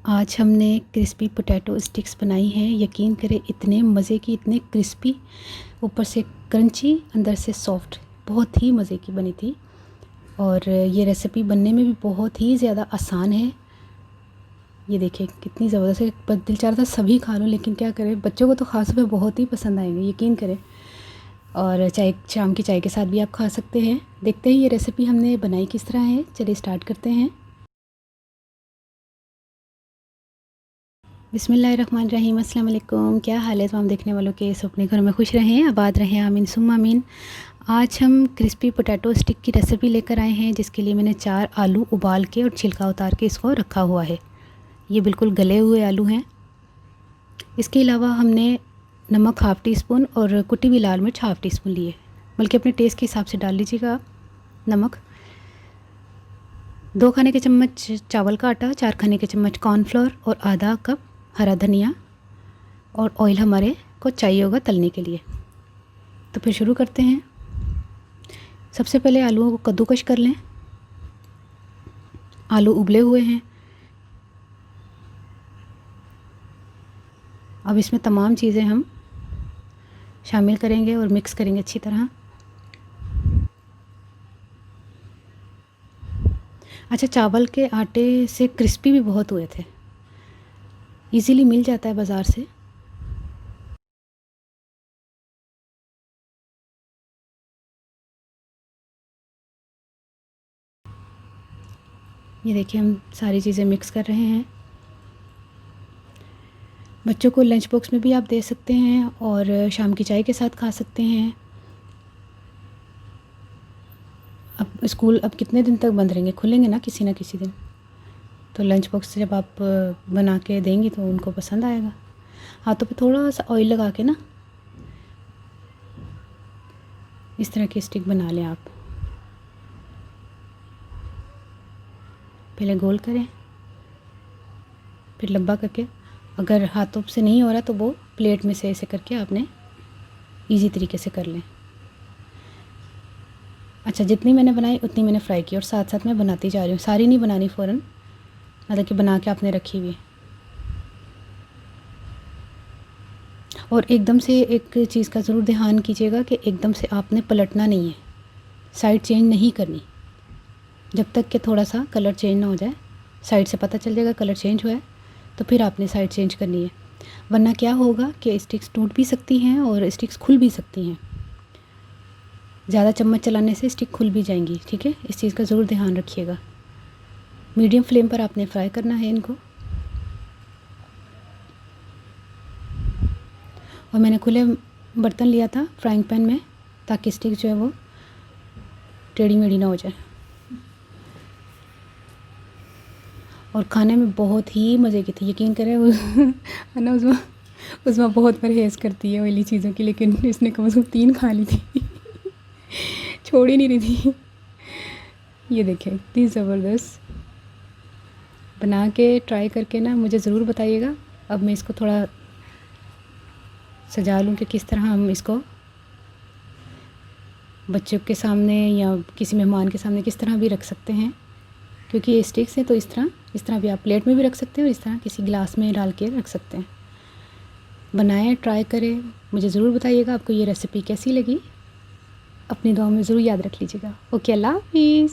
आज हमने crispy potato sticks बनाई हैं। यकीन करें इतने मज़े की, इतने क्रिस्पी, ऊपर से क्रंची, अंदर से सॉफ्ट, बहुत ही मज़े की बनी थी। और ये रेसिपी बनने में भी बहुत ही ज़्यादा आसान है। ये देखिए कितनी ज़बरदस्त है। दिल चाह रहा था सभी खा लूँ, लेकिन क्या करें, बच्चों को तो ख़ास तौर पे बहुत ही पसंद आएंगे, यकीन करें। और चाय, शाम की चाय के साथ भी आप खा सकते हैं। देखते हैं ये रेसिपी हमने बनाई किस तरह है। चलिए स्टार्ट करते हैं। बिस्मिल्लाहिर्रहमानिर्रहीम। अस्सलाम वालेकुम। क्या हाल है तमाम देखने वालों के? सब अपने घर में खुश रहें, आबाद रहें, आमीन सुम्मा आमीन। आज हम क्रिस्पी पोटैटो स्टिक की रेसिपी लेकर आए हैं, जिसके लिए मैंने 4 आलू उबाल के और छिलका उतार के इसको रखा हुआ है। ये बिल्कुल गले हुए आलू हैं। इसके अलावा हमने नमक हाफ़ टी स्पून और कुटी हुई लाल मिर्च हाफ़ टी स्पून लिए, बल्कि अपने टेस्ट के हिसाब से डाल लीजिएगा आप नमक। 2 खाने के चम्मच चावल का आटा, 4 खाने के चम्मच कॉर्नफ्लोर और आधा कप हरा धनिया, और ऑयल हमारे को चाहिए होगा तलने के लिए। तो फिर शुरू करते हैं। सबसे पहले आलूओं को कद्दूकश कर लें। आलू उबले हुए हैं। अब इसमें तमाम चीज़ें हम शामिल करेंगे और मिक्स करेंगे अच्छी तरह। अच्छा, चावल के आटे से क्रिस्पी भी बहुत हुए थे। इजीली मिल जाता है बाज़ार से। ये देखिए हम सारी चीज़ें मिक्स कर रहे हैं। बच्चों को लंच बॉक्स में भी आप दे सकते हैं और शाम की चाय के साथ खा सकते हैं। अब स्कूल अब कितने दिन तक बंद रहेंगे, खुलेंगे ना किसी दिन। तो लंच बॉक्स से जब आप बना के देंगी तो उनको पसंद आएगा। हाथों पे थोड़ा सा ऑयल लगा के ना इस तरह की स्टिक बना लें आप। पहले गोल करें, फिर लंबा करके, अगर हाथों से नहीं हो रहा तो वो प्लेट में से ऐसे करके आपने इजी तरीके से कर लें। अच्छा, जितनी मैंने बनाई उतनी मैंने फ्राई की और साथ साथ मैं बनाती जा रही हूँ। सारी नहीं बनानी फ़ौरन, मतलब कि बना के आपने रखी हुई। और एकदम से एक चीज़ का ज़रूर ध्यान कीजिएगा कि एकदम से आपने पलटना नहीं है, साइड चेंज नहीं करनी जब तक कि थोड़ा सा कलर चेंज ना हो जाए। साइड से पता चल जाएगा कलर चेंज हुआ है तो फिर आपने साइड चेंज करनी है, वरना क्या होगा कि स्टिक्स टूट भी सकती हैं और स्टिक्स खुल भी सकती हैं। ज़्यादा चम्मच चलाने से स्टिक खुल भी जाएंगी, ठीक है। इस चीज़ का ज़रूर ध्यान रखिएगा। मीडियम फ्लेम पर आपने फ्राई करना है इनको। और मैंने खुले बर्तन लिया था फ्राइंग पैन में, ताकि स्टिक जो है वो टेढ़ी मेढ़ी ना हो जाए। और खाने में बहुत ही मज़े की थी, यकीन करें। है ना, उसमें बहुत परहेज़ करती है ऑयली चीज़ों की, लेकिन इसने कम से कम 3 खा ली थी। छोड़ ही नहीं रही थी। ये देखें इतनी ज़बरदस्त। बना के ट्राई करके ना मुझे ज़रूर बताइएगा। अब मैं इसको थोड़ा सजा लूँ कि किस तरह हम इसको बच्चों के सामने या किसी मेहमान के सामने किस तरह भी रख सकते हैं, क्योंकि ये स्टिक्स है तो इस तरह भी आप प्लेट में भी रख सकते हैं और इस तरह किसी गिलास में डाल के रख सकते हैं। बनाएं, ट्राई करें, मुझे ज़रूर बताइएगा आपको ये रेसिपी कैसी लगी। अपनी दुआ में ज़रूर याद रख लीजिएगा। ओके, अल्लाह हाफिज़।